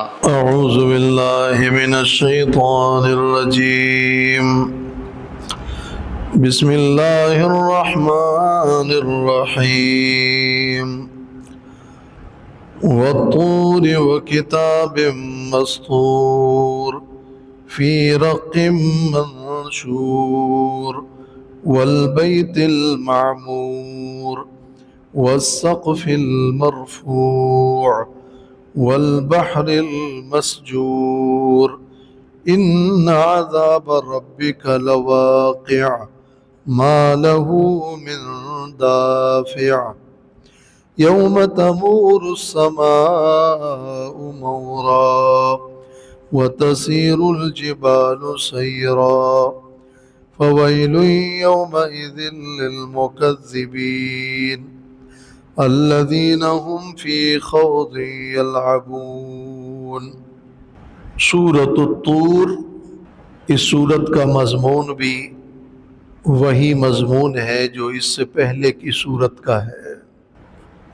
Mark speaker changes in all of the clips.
Speaker 1: أعوذ بالله من الشيطان الرجيم. بسم الله الرحمن الرحيم. والطور وكتاب مسطور في رق منشور والبيت المعمور والسقف المرفوع والبحر المسجور إن عذاب ربك لواقع ما له من دافع يوم تمور السماء مورا وتسير الجبال سيرا فويل يومئذ للمكذبين الذين هم في خوض يلعبون. سورۃ الطور، اس سورت کا مضمون بھی وہی مضمون ہے جو اس سے پہلے کی سورت کا ہے،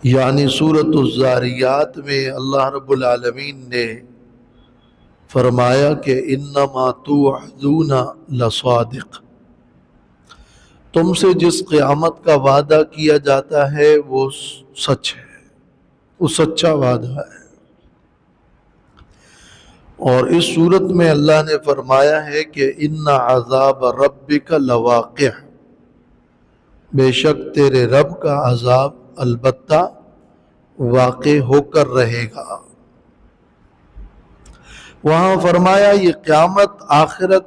Speaker 1: یعنی سورۃ الذاریات میں اللہ رب العالمین نے فرمایا کہ انما توعدون لصادق، تم سے جس قیامت کا وعدہ کیا جاتا ہے وہ سچ ہے، وہ سچا وعدہ ہے۔ اور اس صورت میں اللہ نے فرمایا ہے کہ ان عذاب ربک لواقع، بے شک تیرے رب کا عذاب البتہ واقع ہو کر رہے گا۔ وہاں فرمایا یہ قیامت آخرت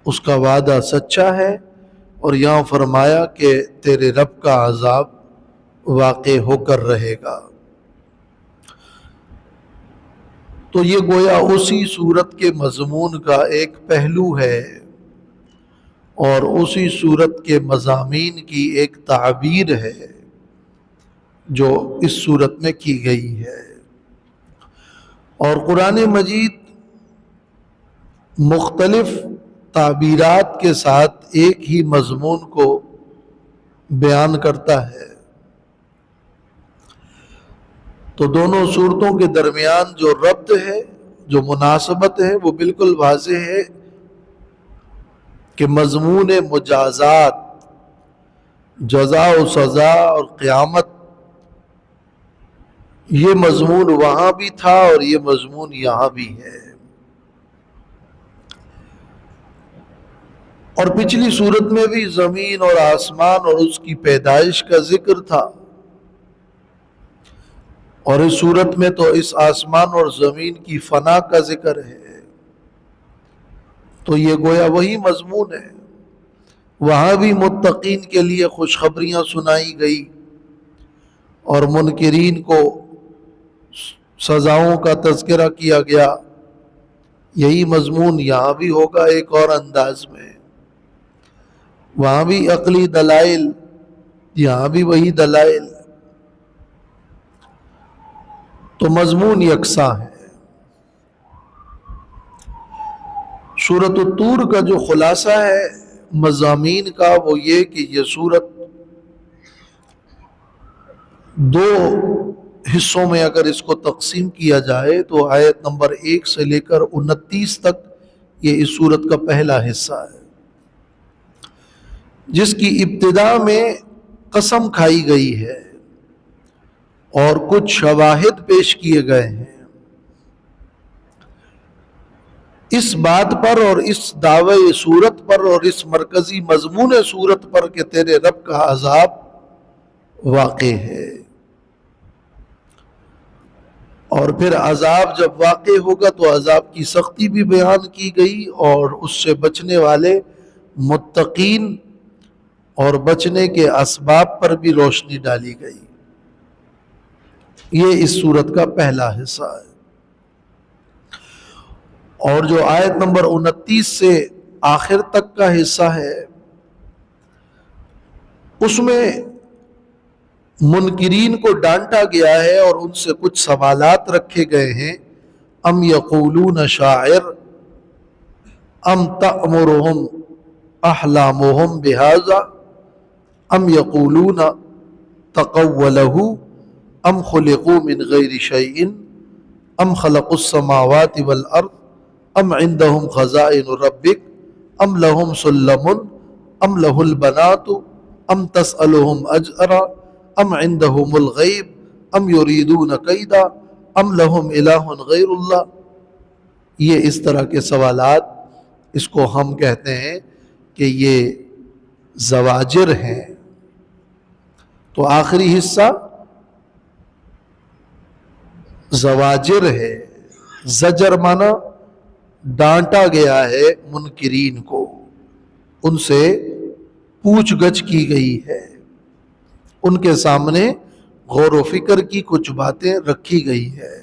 Speaker 1: اس کا وعدہ سچا ہے، اور یہاں فرمایا کہ تیرے رب کا عذاب واقع ہو کر رہے گا۔ تو یہ گویا اسی صورت کے مضمون کا ایک پہلو ہے اور اسی صورت کے مضامین کی ایک تعبیر ہے جو اس صورت میں کی گئی ہے۔ اور قرآن مجید مختلف تعبیرات کے ساتھ ایک ہی مضمون کو بیان کرتا ہے، تو دونوں صورتوں کے درمیان جو ربط ہے، جو مناسبت ہے، وہ بالکل واضح ہے کہ مضمون مجازات، جزا و سزا اور قیامت، یہ مضمون وہاں بھی تھا اور یہ مضمون یہاں بھی ہے۔ اور پچھلی صورت میں بھی زمین اور آسمان اور اس کی پیدائش کا ذکر تھا، اور اس صورت میں تو اس آسمان اور زمین کی فنا کا ذکر ہے۔ تو یہ گویا وہی مضمون ہے۔ وہاں بھی متقین کے لیے خوشخبریاں سنائی گئی اور منکرین کو سزاؤں کا تذکرہ کیا گیا۔ یہی مضمون یہاں بھی ہوگا ایک اور انداز میں۔ وہاں بھی عقلی دلائل، یہاں بھی وہی دلائل، تو مضمون یکساں ہے۔ سورۃ الطور کا جو خلاصہ ہے مضامین کا وہ یہ کہ یہ سورت دو حصوں میں اگر اس کو تقسیم کیا جائے تو آیت نمبر 1 سے لے کر 29 تک یہ اس سورت کا پہلا حصہ ہے، جس کی ابتدا میں قسم کھائی گئی ہے اور کچھ شواہد پیش کیے گئے ہیں اس بات پر اور اس دعوی صورت پر اور اس مرکزی مضمون صورت پر کہ تیرے رب کا عذاب واقع ہے۔ اور پھر عذاب جب واقع ہوگا تو عذاب کی سختی بھی بیان کی گئی اور اس سے بچنے والے متقین اور بچنے کے اسباب پر بھی روشنی ڈالی گئی۔ یہ اس سورت کا پہلا حصہ ہے۔ اور جو آیت نمبر 29 سے آخر تک کا حصہ ہے اس میں منکرین کو ڈانٹا گیا ہے اور ان سے کچھ سوالات رکھے گئے ہیں۔ ام یقولون شاعر ام تأمرهم احلامهم بهذا ام یقولون تقولہ ام خلقوا من غیر شیء ام خلق السماوات والارض ام عندهم خزائن ربک ام لهم سلم ام له البنات ام تسألهم اجرا ام عندهم الغیب ام یریدون کیدا ام لهم الہ غیر اللہ. یہ اس طرح کے سوالات، اس کو ہم کہتے ہیں کہ یہ زواجر ہیں. تو آخری حصہ زواجر ہے. زجر مانا ڈانٹا گیا ہے منکرین کو، ان سے پوچھ گچھ کی گئی ہے، ان کے سامنے غور و فکر کی کچھ باتیں رکھی گئی ہے،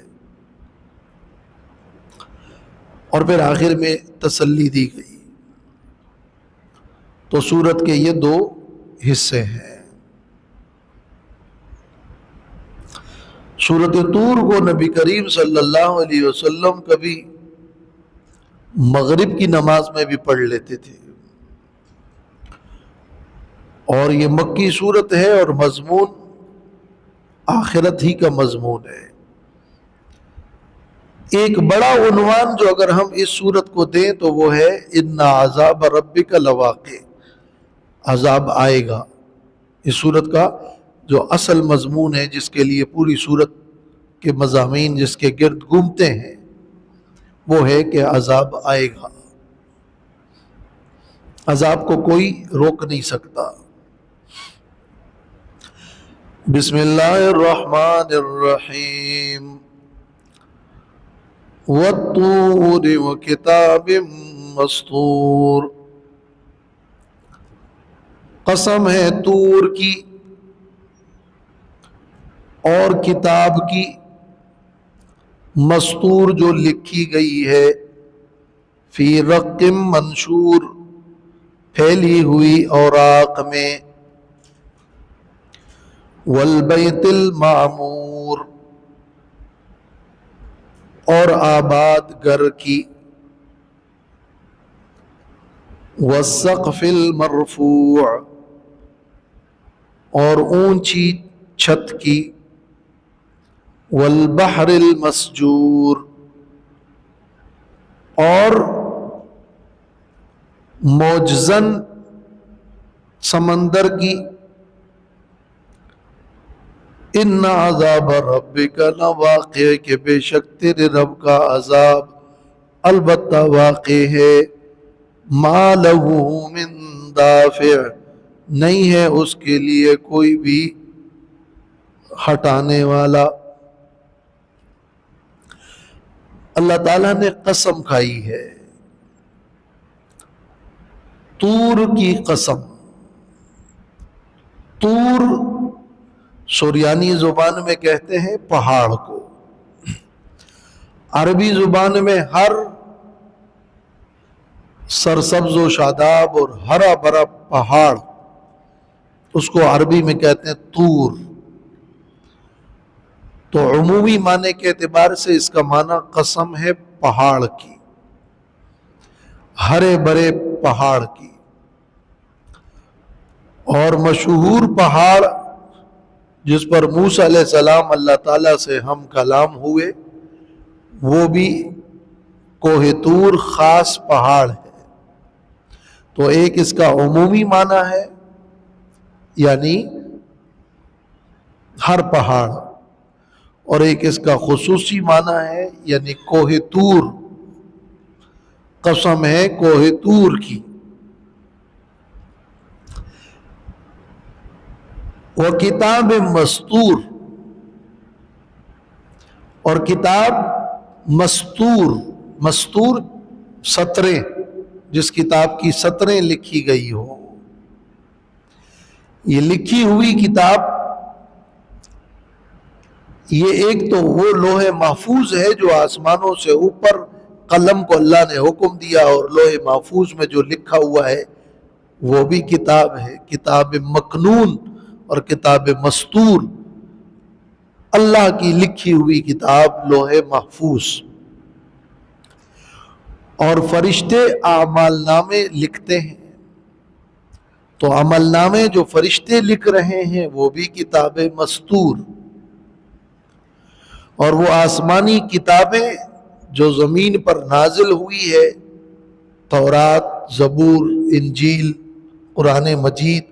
Speaker 1: اور پھر آخر میں تسلی دی گئی. تو سورت کے یہ دو حصے ہیں. سورت طور کو نبی کریم صلی اللہ علیہ وسلم کبھی مغرب کی نماز میں بھی پڑھ لیتے تھے، اور یہ مکی سورت ہے اور مضمون آخرت ہی کا مضمون ہے. ایک بڑا عنوان جو اگر ہم اس سورت کو دیں تو وہ ہے ان عذاب ربک لواقع، عذاب آئے گا. اس سورت کا جو اصل مضمون ہے، جس کے لیے پوری سورت کے مضامین جس کے گرد گھومتے ہیں، وہ ہے کہ عذاب آئے گا. عذاب کو کوئی روک نہیں سکتا. بسم اللہ الرحمن الرحیم. والطور وکتاب مسطور. قسم ہے طور کی اور کتاب کی، مسطور جو لکھی گئی ہے، فی رق منشور پھیلی ہوئی اوراق میں، والبیت المعمور اور آباد گھر کی، والسقف المرفوع اور اونچی چھت کی، والبحر المسجور اور موجزن سمندر کی. ان عذاب ربک لواقع، کہ بے شک تیرے رب کا عذاب البتہ واقع ہے. ما لہ من دافع، نہیں ہے اس کے لیے کوئی بھی ہٹانے والا. اللہ تعالیٰ نے قسم کھائی ہے، طور کی قسم. طور سریانی زبان میں کہتے ہیں پہاڑ کو. عربی زبان میں ہر سرسبز و شاداب اور ہرا بھرا پہاڑ، اس کو عربی میں کہتے ہیں طور. تو عمومی معنی کے اعتبار سے اس کا معنی قسم ہے پہاڑ کی، ہرے بھرے پہاڑ کی. اور مشہور پہاڑ جس پر موسیٰ علیہ السلام اللہ تعالیٰ سے ہم کلام ہوئے، وہ بھی کوہ طور خاص پہاڑ ہے. تو ایک اس کا عمومی معنی ہے یعنی ہر پہاڑ، اور ایک اس کا خصوصی معنی ہے یعنی کوہ طور. قسم ہے کوہ طور کی. وکتاب مسطور، اور کتاب مسطور. مسطور سطریں، جس کتاب کی سطریں لکھی گئی ہو. یہ لکھی ہوئی کتاب، یہ ایک تو وہ لوح محفوظ ہے جو آسمانوں سے اوپر قلم کو اللہ نے حکم دیا، اور لوح محفوظ میں جو لکھا ہوا ہے وہ بھی کتاب ہے. کتاب مکنون اور کتاب مسطور، اللہ کی لکھی ہوئی کتاب لوح محفوظ. اور فرشتے اعمال نامے لکھتے ہیں، تو عمل نامے جو فرشتے لکھ رہے ہیں وہ بھی کتاب مسطور. اور وہ آسمانی کتابیں جو زمین پر نازل ہوئی ہے، تورات، زبور، انجیل، قرآن مجید،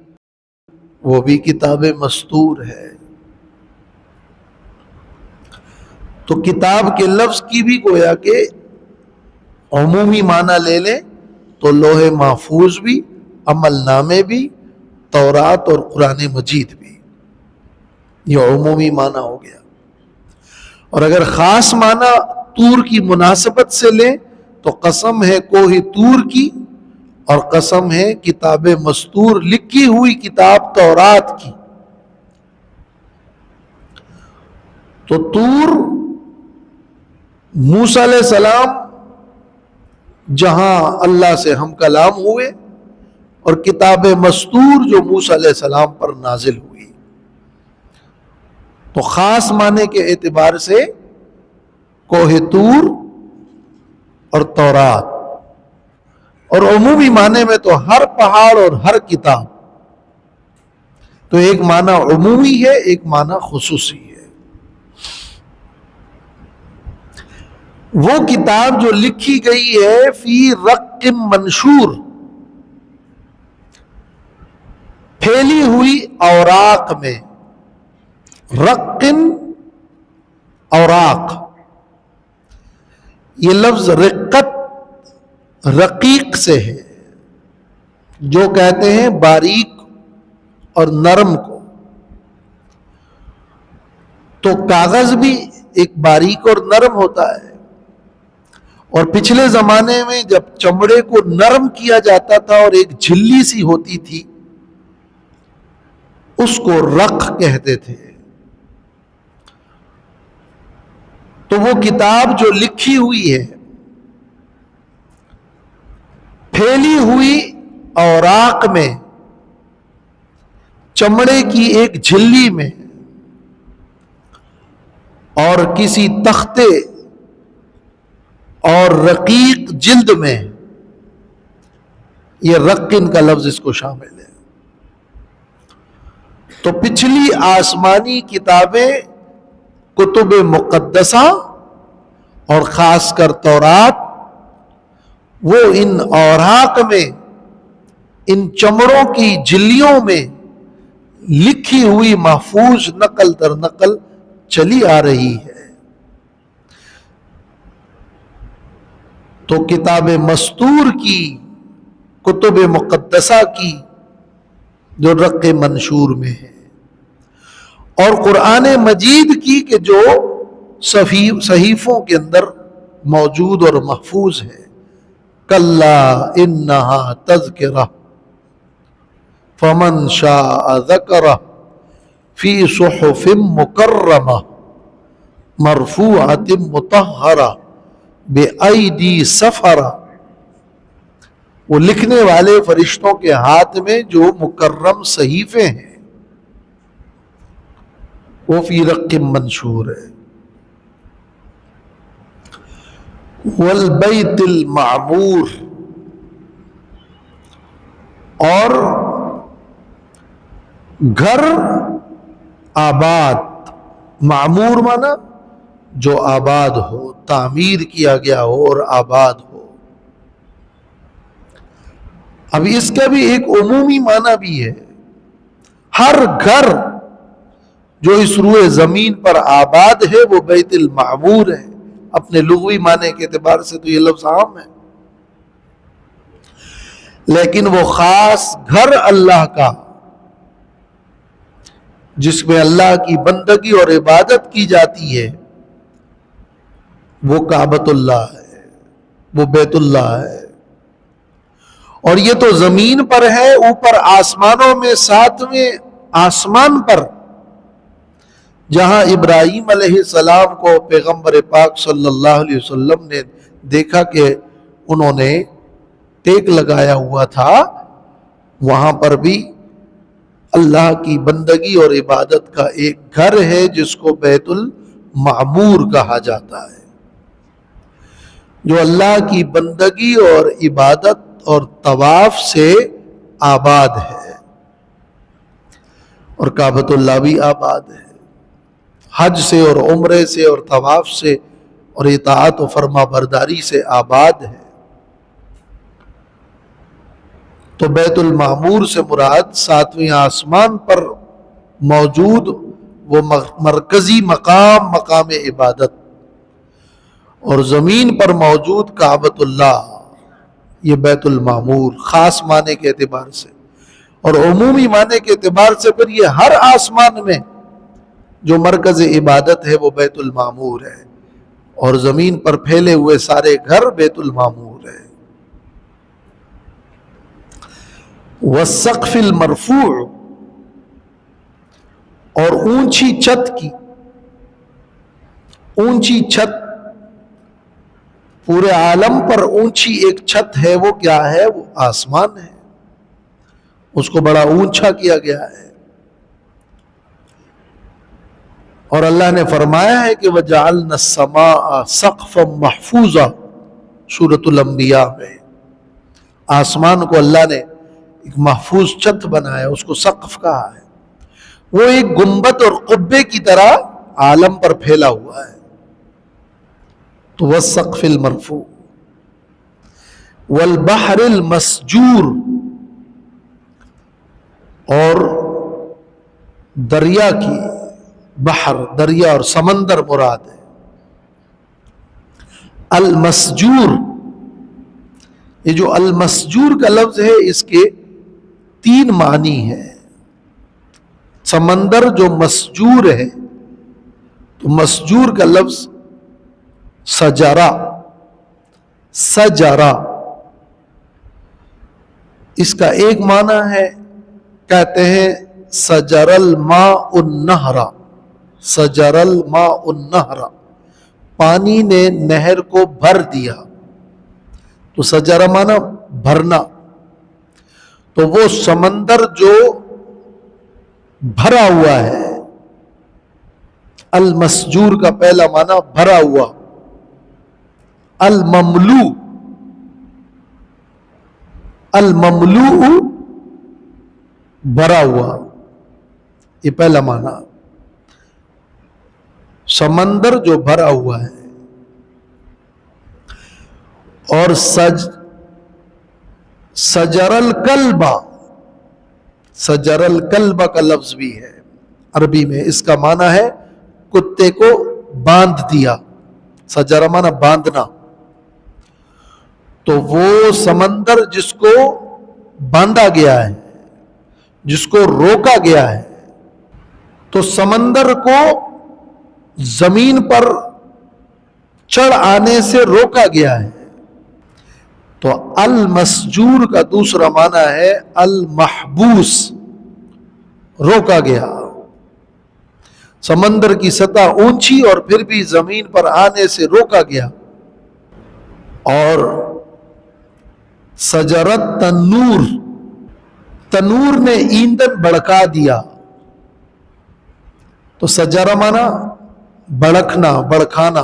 Speaker 1: وہ بھی کتاب مستور ہے۔ تو کتاب کے لفظ کی بھی گویا کہ عمومی معنی لے لیں تو لوح محفوظ بھی، عمل نامے بھی، تورات اور قرآن مجید بھی، یہ عمومی معنی ہو گیا۔ اور اگر خاص معنی طور کی مناسبت سے لیں تو قسم ہے کوہ طور کی، اور قسم ہے کتاب مستور، لکھی ہوئی کتاب تورات کی۔ تو طور موسیٰ علیہ السلام جہاں اللہ سے ہم کلام ہوئے، اور کتاب مستور جو موسیٰ علیہ السلام پر نازل ہوئی۔ تو خاص معنی کے اعتبار سے کوہ طور اور تورات، اور عمومی معنی میں تو ہر پہاڑ اور ہر کتاب۔ تو ایک معنی عمومی ہے، ایک معنی خصوصی ہے۔ وہ کتاب جو لکھی گئی ہے فی رق منشور، پھیلی ہوئی اوراق میں۔ رق، اوراق، یہ لفظ رقت رقیق سے ہے، جو کہتے ہیں باریک اور نرم کو۔ تو کاغذ بھی ایک باریک اور نرم ہوتا ہے، اور پچھلے زمانے میں جب چمڑے کو نرم کیا جاتا تھا اور ایک جھلی سی ہوتی تھی، اس کو رق کہتے تھے۔ تو وہ کتاب جو لکھی ہوئی ہے پھیلی ہوئی اوراق میں، چمڑے کی ایک جھلی میں، اور کسی تختے اور رقیق جلد میں، یہ رقن کا لفظ اس کو شامل ہے۔ تو پچھلی آسمانی کتابیں، کتب مقدسہ اور خاص کر تورات، وہ ان اوراق میں، ان چمڑوں کی جھلیوں میں لکھی ہوئی محفوظ نقل در نقل چلی آ رہی ہے۔ تو کتاب مستور کی، کتب مقدسہ کی جو رق منشور میں ہے، اور قرآن مجید کی کہ جو صحیفوں کے اندر موجود اور محفوظ ہے۔ کلا انہا تذکرہ فمن شاء ذکرہ فی صحف مکرمہ مرفوعۃ مطہرہ بِأَيْدِي سَفَرَةٍ، وہ لکھنے والے فرشتوں کے ہاتھ میں جو مکرم صحیفے ہیں، وہ فی رق منشور ہے۔ وَالْبَيْتِ الْمَعْمُورِ، اور گھر آباد، معمور مانا جو آباد ہو، تعمیر کیا گیا ہو اور آباد ہو۔ اب اس کا بھی ایک عمومی معنی بھی ہے، ہر گھر جو اس روئے زمین پر آباد ہے وہ بیت المعمور ہے۔ اپنے لغوی معنی کے اعتبار سے تو یہ لفظ عام ہے، لیکن وہ خاص گھر اللہ کا جس میں اللہ کی بندگی اور عبادت کی جاتی ہے، وہ کعبۃ اللہ ہے، وہ بیت اللہ ہے۔ اور یہ تو زمین پر ہے، اوپر آسمانوں میں 7ویں آسمان پر، جہاں ابراہیم علیہ السلام کو پیغمبر پاک صلی اللہ علیہ وسلم نے دیکھا کہ انہوں نے ٹیک لگایا ہوا تھا، وہاں پر بھی اللہ کی بندگی اور عبادت کا ایک گھر ہے جس کو بیت المعمور کہا جاتا ہے، جو اللہ کی بندگی اور عبادت اور طواف سے آباد ہے، اور کعبۃ اللہ بھی آباد ہے۔ حج سے اور عمرے سے اور طواف سے اور اطاعت و فرما برداری سے آباد ہے۔ تو بیت المعمور سے مراد ساتویں آسمان پر موجود وہ مرکزی مقام عبادت، اور زمین پر موجود کعبۃ اللہ، یہ بیت المعمور خاص معنی کے اعتبار سے، اور عمومی معنی کے اعتبار سے پھر یہ ہر آسمان میں جو مرکز عبادت ہے وہ بیت المعمور ہے، اور زمین پر پھیلے ہوئے سارے گھر بیت المعمور ہے۔ والسقف المرفوع، اور اونچی چھت کی، اونچی چھت، پورے عالم پر اونچی ایک چھت ہے، وہ کیا ہے؟ وہ آسمان ہے، اس کو بڑا اونچا کیا گیا ہے۔ اور اللہ نے فرمایا ہے کہ وَجَعَلْنَا السَّمَاءَ سَقْفًا مَحْفُوظًا، سورۃ الانبیاء میں آسمان کو اللہ نے ایک محفوظ چھت بنایا، اس کو سقف کہا ہے۔ وہ ایک گنبد اور قبے کی طرح عالم پر پھیلا ہوا ہے۔ تو والسقف المرفوع والبحر المسجور، اور دریا کی، بحر دریا اور سمندر مراد ہے۔ المسجور، یہ جو المسجور کا لفظ ہے اس کے 3 معنی ہیں۔ سمندر جو مسجور ہے، تو مسجور کا لفظ سجرا، سجرا، اس کا ایک معنی ہے، کہتے ہیں سجر الماء النہر، سجر الماء النہر، پانی نے نہر کو بھر دیا، تو سجرہ معنی بھرنا۔ تو وہ سمندر جو بھرا ہوا ہے، المسجور کا پہلا معنی بھرا ہوا، المملو، المملوء بھرا ہوا، یہ پہلا معنی، سمندر جو بھرا ہوا ہے۔ اور سجر الکلب، سجر الکلب کا لفظ بھی ہے عربی میں، اس کا معنی ہے کتے کو باندھ دیا، سجرہ معنی باندھنا۔ تو وہ سمندر جس کو باندھا گیا ہے، جس کو روکا گیا ہے، تو سمندر کو زمین پر چڑھ آنے سے روکا گیا ہے۔ تو المسجور کا دوسرا معنی ہے المحبوس، روکا گیا۔ سمندر کی سطح اونچی اور پھر بھی زمین پر آنے سے روکا گیا۔ اور سجرت تنور، تنور نے ایندھن بھڑکا دیا، تو سجرہ معنی بھڑکنا، بھڑکانا۔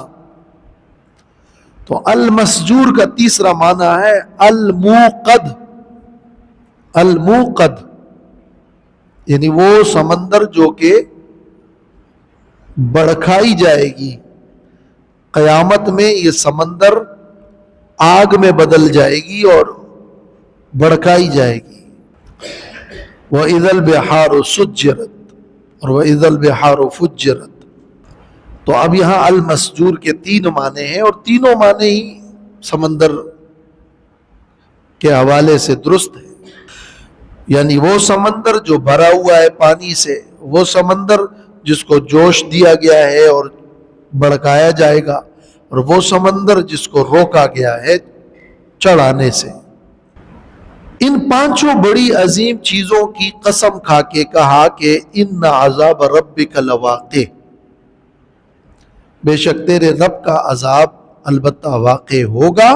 Speaker 1: تو المسجور کا تیسرا معنی ہے الموقد، الموقد، یعنی وہ سمندر جو کہ بڑکائی جائے گی، قیامت میں یہ سمندر آگ میں بدل جائے گی اور بڑکائی جائے گی۔ وَإِذَا الْبِحَارُ سُجِّرَتْ اور وَإِذَا الْبِحَارُ فُجِّرَتْ۔ تو اب یہاں المسجور کے 3 معنی ہیں، اور تینوں معنی ہی سمندر کے حوالے سے درست ہے۔ یعنی وہ سمندر جو بھرا ہوا ہے پانی سے، وہ سمندر جس کو جوش دیا گیا ہے اور بڑکایا جائے گا، اور وہ سمندر جس کو روکا گیا ہے چڑھانے سے۔ ان 5 بڑی عظیم چیزوں کی قسم کھا کے کہا کہ ان عذاب ربک لواقع، بے شک تیرے رب کا عذاب البتہ واقع ہوگا،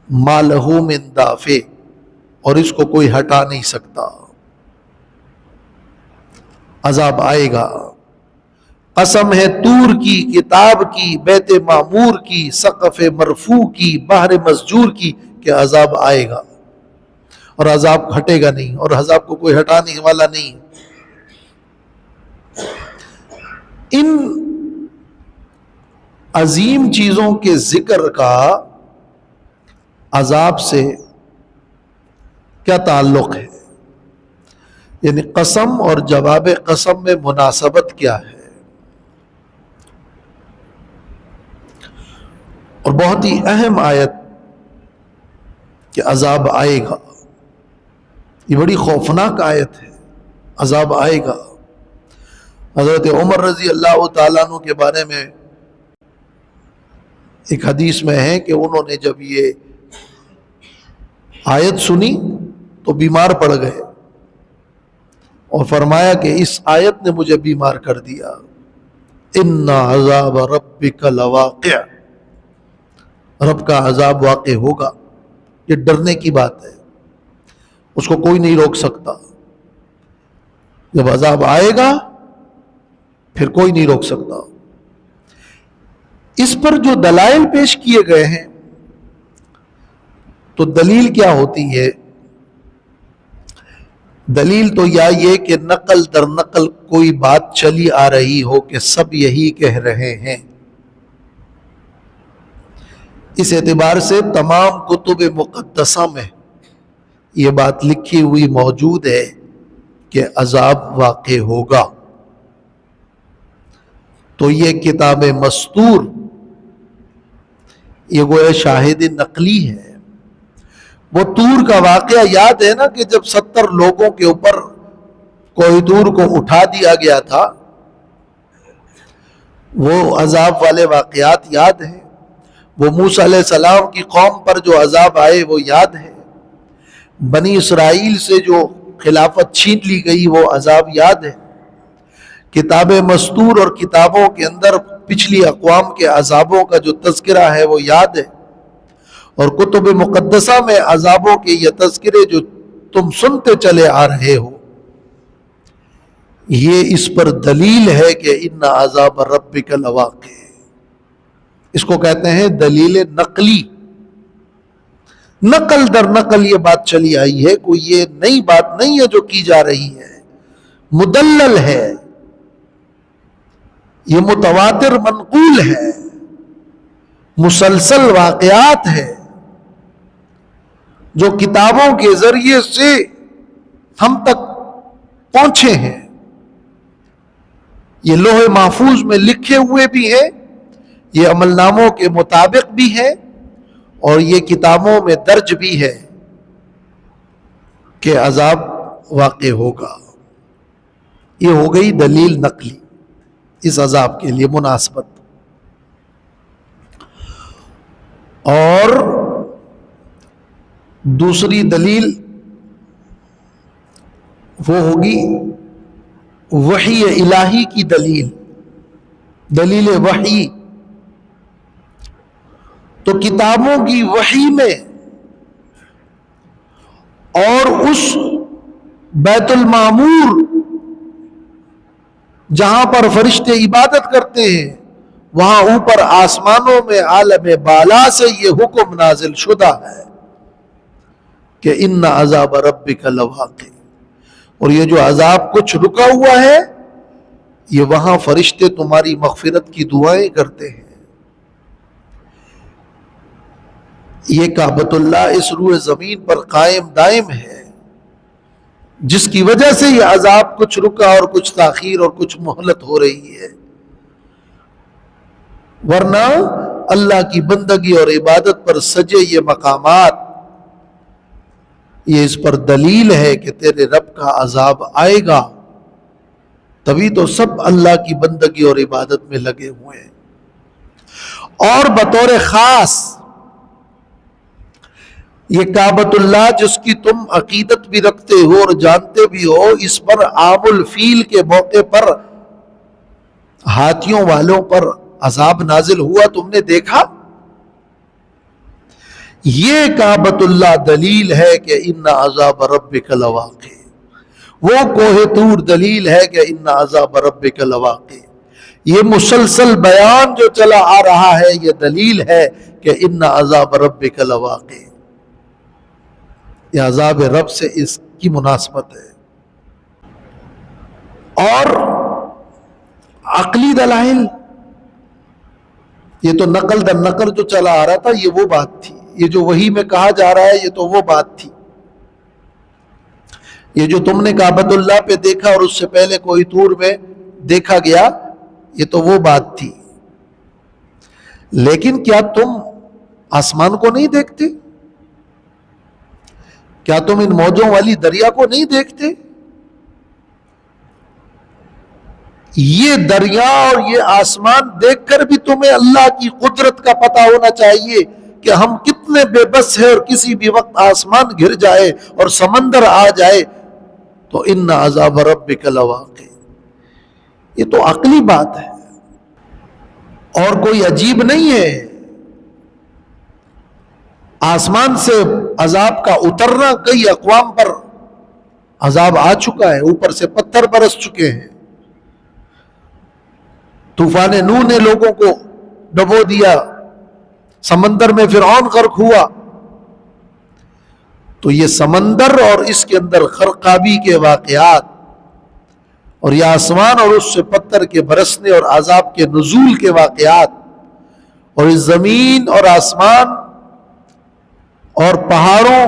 Speaker 1: ما لہ من دافع، اور اس کو کوئی ہٹا نہیں سکتا، عذاب آئے گا۔ قسم ہے طور کی، کتاب کی، بیت معمور کی، سقف مرفوع کی، بحر مسجور کی، کہ عذاب آئے گا اور عذاب ہٹے گا نہیں، اور عذاب کو کوئی ہٹانے والا نہیں۔ ان عظیم چیزوں کے ذکر کا عذاب سے کیا تعلق ہے؟ یعنی قسم اور جواب قسم میں مناسبت کیا ہے؟ اور بہت ہی اہم آیت کہ عذاب آئے گا، یہ بڑی خوفناک آیت ہے، عذاب آئے گا۔ حضرت عمر رضی اللہ تعالیٰ عنہ کے بارے میں ایک حدیث میں ہے کہ انہوں نے جب یہ آیت سنی تو بیمار پڑ گئے اور فرمایا کہ اس آیت نے مجھے بیمار کر دیا۔ ان عذاب ربک لواقع، رب کا عذاب واقع ہوگا، یہ ڈرنے کی بات ہے، اس کو کوئی نہیں روک سکتا۔ جب عذاب آئے گا پھر کوئی نہیں روک سکتا۔ اس پر جو دلائل پیش کیے گئے ہیں تو دلیل کیا ہوتی ہے؟ دلیل تو یا یہ کہ نقل در نقل کوئی بات چلی آ رہی ہو کہ سب یہی کہہ رہے ہیں۔ اس اعتبار سے تمام کتب مقدسہ میں یہ بات لکھی ہوئی موجود ہے کہ عذاب واقع ہوگا۔ تو یہ کتاب مستور یہ گویا شاہد نقلی ہے۔ وہ طور کا واقعہ یاد ہے نا کہ جب 70 لوگوں کے اوپر کوہ طور کو اٹھا دیا گیا تھا، وہ عذاب والے واقعات یاد ہیں۔ وہ موسیٰ علیہ السلام کی قوم پر جو عذاب آئے وہ یاد ہے۔ بنی اسرائیل سے جو خلافت چھین لی گئی وہ عذاب یاد ہے۔ کتاب مستور اور کتابوں کے اندر پچھلی اقوام کے عذابوں کا جو تذکرہ ہے وہ یاد ہے، اور کتب مقدسہ میں عذابوں کے یہ تذکرے جو تم سنتے چلے آ رہے ہو، یہ اس پر دلیل ہے کہ ان عذاب ربک لواقع۔ اس کو کہتے ہیں دلیل نقلی، نقل در نقل یہ بات چلی آئی ہے، کوئی یہ نئی بات نہیں ہے جو کی جا رہی ہے، مدلل ہے، یہ متواتر منقول ہے، مسلسل واقعات ہے جو کتابوں کے ذریعے سے ہم تک پہنچے ہیں۔ یہ لوح محفوظ میں لکھے ہوئے بھی ہیں، یہ عمل ناموں کے مطابق بھی ہے، اور یہ کتابوں میں درج بھی ہے کہ عذاب واقع ہوگا۔ یہ ہو گئی دلیل نقلی اس عذاب کے لیے مناسبت۔ اور دوسری دلیل وہ ہوگی وحی الہی کی دلیل، دلیل وحی۔ تو کتابوں کی وحی میں اور اس بیت المعمور جہاں پر فرشتے عبادت کرتے ہیں، وہاں اوپر آسمانوں میں عالم بالا سے یہ حکم نازل شدہ ہے کہ ان عذاب ربک لواقع۔ اور یہ جو عذاب کچھ رکا ہوا ہے، یہ وہاں فرشتے تمہاری مغفرت کی دعائیں کرتے ہیں۔ یہ کعبۃ اللہ اس روح زمین پر قائم دائم ہے، جس کی وجہ سے یہ عذاب کچھ رکا اور کچھ تاخیر اور کچھ مہلت ہو رہی ہے، ورنہ اللہ کی بندگی اور عبادت پر سجے یہ مقامات، یہ اس پر دلیل ہے کہ تیرے رب کا عذاب آئے گا، تبھی تو سب اللہ کی بندگی اور عبادت میں لگے ہوئے ہیں۔ اور بطور خاص یہ کعبۃ اللہ جس کی تم عقیدت بھی رکھتے ہو اور جانتے بھی ہو، اس پر عام الفیل کے موقع پر ہاتھیوں والوں پر عذاب نازل ہوا، تم نے دیکھا؟ یہ کعبۃ اللہ دلیل ہے کہ ان عذاب ربک لواقع۔ وہ کوہ طور دلیل ہے کہ ان عذاب ربک لواقع۔ یہ مسلسل بیان جو چلا آ رہا ہے یہ دلیل ہے کہ ان عذاب ربک لواقع۔ یہ عذاب رب سے اس کی مناسبت ہے۔ اور عقلی دلائل، یہ تو نقل در نقل جو چلا آ رہا تھا یہ وہ بات تھی، یہ جو وحی میں کہا جا رہا ہے یہ تو وہ بات تھی، یہ جو تم نے کعبۃ اللہ پہ دیکھا اور اس سے پہلے کوئی طور میں دیکھا گیا یہ تو وہ بات تھی، لیکن کیا تم آسمان کو نہیں دیکھتے؟ کیا تم ان موجوں والی دریا کو نہیں دیکھتے؟ یہ دریا اور یہ آسمان دیکھ کر بھی تمہیں اللہ کی قدرت کا پتہ ہونا چاہیے کہ ہم کتنے بے بس ہیں، اور کسی بھی وقت آسمان گر جائے اور سمندر آ جائے تو ان عذاب ربک لواقع۔ یہ تو عقلی بات ہے اور کوئی عجیب نہیں ہے۔ آسمان سے عذاب کا اترنا، کئی اقوام پر عذاب آ چکا ہے، اوپر سے پتھر برس چکے ہیں، طوفان نوح نے لوگوں کو ڈبو دیا، سمندر میں فرعون غرق ہوا۔ تو یہ سمندر اور اس کے اندر غرقابی کے واقعات، اور یہ آسمان اور اس سے پتھر کے برسنے اور عذاب کے نزول کے واقعات، اور اس زمین اور آسمان اور پہاڑوں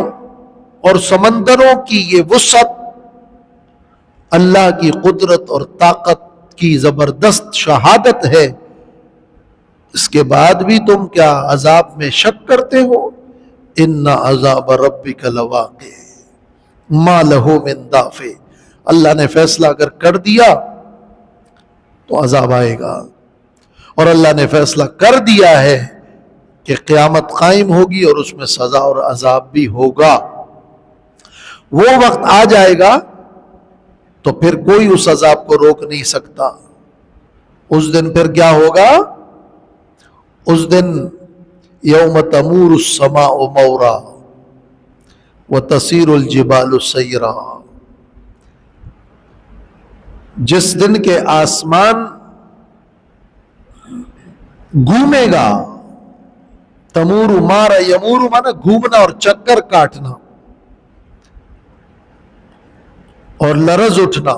Speaker 1: اور سمندروں کی یہ وسعت اللہ کی قدرت اور طاقت کی زبردست شہادت ہے، اس کے بعد بھی تم کیا عذاب میں شک کرتے ہو؟ ان عذاب ربک لواقع ما لہ من دافع۔ اللہ نے فیصلہ اگر کر دیا تو عذاب آئے گا، اور اللہ نے فیصلہ کر دیا ہے کہ قیامت قائم ہوگی اور اس میں سزا اور عذاب بھی ہوگا۔ وہ وقت آ جائے گا تو پھر کوئی اس عذاب کو روک نہیں سکتا۔ اس دن پھر کیا ہوگا؟ اس دن یوم تمور السماء مورا وتصیر الجبال سیرا، جس دن کے آسمان گھومے گا، تمور مارا یمور مانا گھومنا اور چکر کاٹنا اور لرز اٹھنا،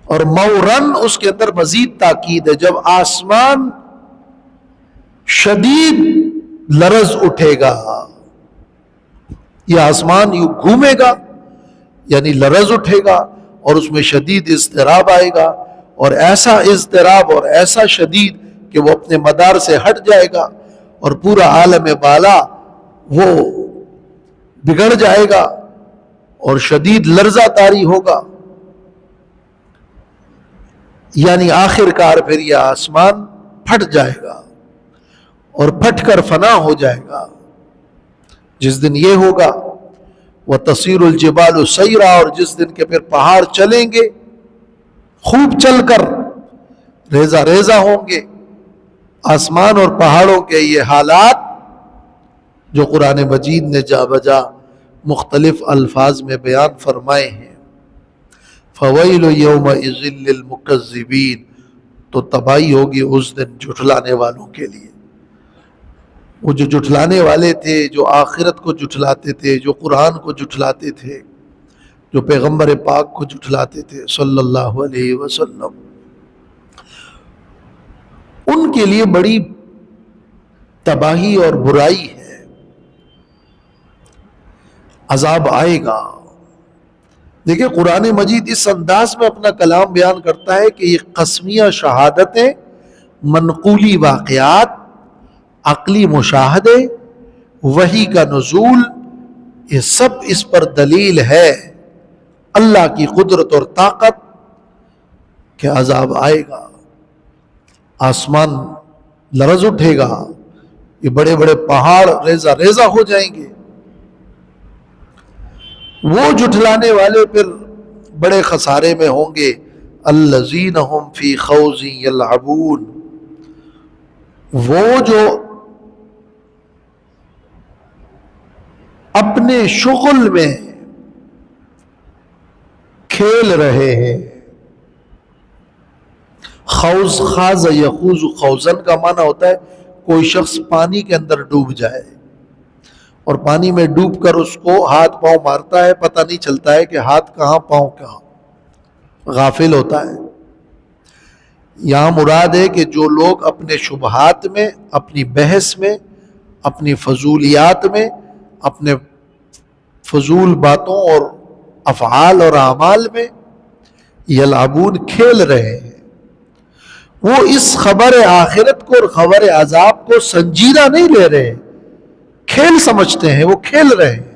Speaker 1: اور مورن اس کے اندر مزید تاکید ہے، جب آسمان شدید لرز اٹھے گا، یہ آسمان یوں گھومے گا یعنی لرز اٹھے گا اور اس میں شدید اضطراب آئے گا، اور ایسا اضطراب اور ایسا شدید کہ وہ اپنے مدار سے ہٹ جائے گا اور پورا عالم بالا وہ بگڑ جائے گا اور شدید لرزہ طاری ہوگا، یعنی آخر کار پھر یہ آسمان پھٹ جائے گا اور پھٹ کر فنا ہو جائے گا۔ جس دن یہ ہوگا وَتَصِيرُ الْجِبَالُ سَيْرًا، اور جس دن کے پھر پہاڑ چلیں گے خوب چل کر، ریزہ ریزہ ہوں گے۔ آسمان اور پہاڑوں کے یہ حالات جو قرآن مجید نے جا بجا مختلف الفاظ میں بیان فرمائے ہیں، فَوَيْلُ يَوْمَئِذٍ لِّلْمُكَذِّبِينَ، تو تباہی ہوگی اس دن جھٹلانے والوں کے لیے۔ وہ جو جھٹلانے والے تھے، جو آخرت کو جھٹلاتے تھے، جو قرآن کو جھٹلاتے تھے، جو پیغمبر پاک کو جھٹلاتے تھے صلی اللہ علیہ وسلم، ان کے لیے بڑی تباہی اور برائی ہے۔ عذاب آئے گا۔ دیکھیں قرآن مجید اس انداز میں اپنا کلام بیان کرتا ہے کہ یہ قسمیہ شہادتیں، منقولی واقعات، عقلی مشاہدے، وحی کا نزول، یہ سب اس پر دلیل ہے اللہ کی قدرت اور طاقت کہ عذاب آئے گا، آسمان لرز اٹھے گا، یہ بڑے بڑے پہاڑ ریزہ ریزہ ہو جائیں گے۔ وہ جھٹلانے والے پھر بڑے خسارے میں ہوں گے، الذین هم فی خوض یلعبون، وہ جو اپنے شغل میں کھیل رہے ہیں۔ خوض، خاض یخوض، خوضن کا معنی ہوتا ہے کوئی شخص پانی کے اندر ڈوب جائے اور پانی میں ڈوب کر اس کو ہاتھ پاؤں مارتا ہے، پتہ نہیں چلتا ہے کہ ہاتھ کہاں پاؤں کہاں، غافل ہوتا ہے۔ یہاں مراد ہے کہ جو لوگ اپنے شبہات میں، اپنی بحث میں، اپنی فضولیات میں، اپنے فضول باتوں اور افعال اور اعمال میں یلعبون کھیل رہے ہیں، وہ اس خبر آخرت کو اور خبر عذاب کو سنجیدہ نہیں لے رہے، کھیل سمجھتے ہیں، وہ کھیل رہے ہیں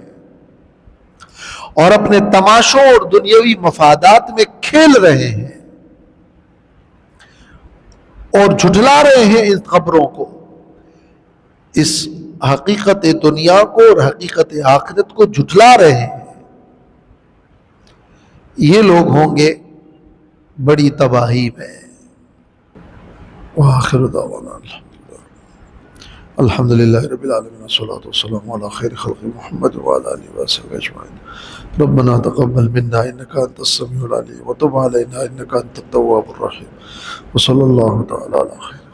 Speaker 1: اور اپنے تماشوں اور دنیاوی مفادات میں کھیل رہے ہیں اور جھٹلا رہے ہیں ان خبروں کو، اس حقیقت دنیا کو اور حقیقت آخرت کو جھٹلا رہے ہیں۔ یہ لوگ ہوں گے بڑی تباہی میں۔ وآخر دعوانا الحمدللہ رب العالمین والصلاة والسلام علی خیر خلق محمد وعلی آلہ وصحبہ اجمعین۔ ربنا تقبل منا انک انت السمیع العلیم وتب علینا انک انت التواب الرحیم وصلی اللہ تعالی علی خیر